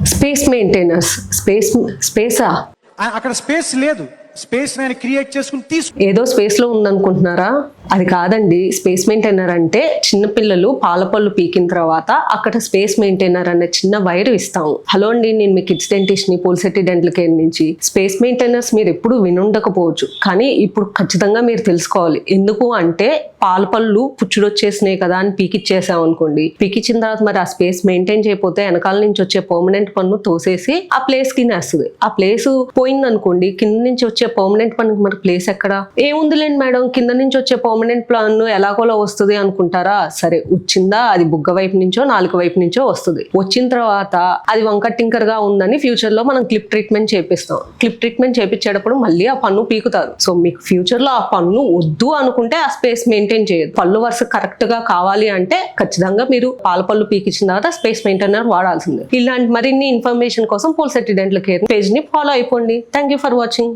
Space మెయింటైనర్స్, స్పేసా? అక్కడ space లేదు, space నేను క్రియేట్ చేసుకుని ఏదో స్పేస్ లో ఉందనుకుంటున్నారా? అది కాదండి. స్పేస్ మెయింటైనర్ అంటే చిన్నపిల్లలు పాల పళ్ళు పీకిన తర్వాత అక్కడ స్పేస్ మెయింటైనర్ అనే చిన్న వైర్ ఇస్తాము. హలో అండి, నేను మీ కిడ్స్ డెంటిస్ట్ ని, పోల్సెట్టి డెంటల్ కేర్ నుంచి. స్పేస్ మెయింటైనర్స్ మీరు ఎప్పుడు వినుండకపోవచ్చు, కానీ ఇప్పుడు ఖచ్చితంగా మీరు తెలుసుకోవాలి. ఎందుకు అంటే పాల పళ్ళు పుచ్చుడొచ్చేసినాయి కదా అని పీకిచ్చేసాం అనుకోండి, పీకిచ్చిన తర్వాత మరి ఆ స్పేస్ మెయింటైన్ చేయకపోతే వెనకాల నుంచి వచ్చే పర్మనెంట్ పన్ను తోసేసి ఆ ప్లేస్ కి నేస్తుంది. ఆ ప్లేస్ పోయిందనుకోండి, కింద నుంచి వచ్చే పర్మనెంట్ పన్నుకి మరి ప్లేస్ ఎక్కడ? ఏముందిలేండి మేడం, కింద నుంచి వచ్చే పర్మనెంట్ పన్ను ఎలాగోలా వస్తుంది అనుకుంటారా? సరే, వచ్చిందా అది బుగ్గ వైపు నుంచో నాలుగు వైపు నుంచో వస్తుంది. వచ్చిన తర్వాత అది వంక టింకర్ గా ఉందని ఫ్యూచర్ లో మనం క్లిప్ ట్రీట్మెంట్ చేపిస్తాం. క్లిప్ ట్రీట్మెంట్ చేపించేటప్పుడు మళ్ళీ ఆ పన్ను పీకుతారు. సో మీకు ఫ్యూచర్ లో ఆ పన్ను వద్దు అనుకుంటే ఆ స్పేస్ మెయింటైన్ చేయదు. పళ్ళు వరుస కరెక్ట్ గా కావాలి అంటే ఖచ్చితంగా మీరు పాల పళ్ళు పీకించిన తర్వాత స్పేస్ మెయింటైనర్ వాడాల్సిందే. ఇలాంటి మరిన్ని ఇన్ఫర్మేషన్ కోసం పోల్సెట్టి డెంటల్ కేర్ పేజ్ ని ఫాలో అయిపోండి. Thank you for watching.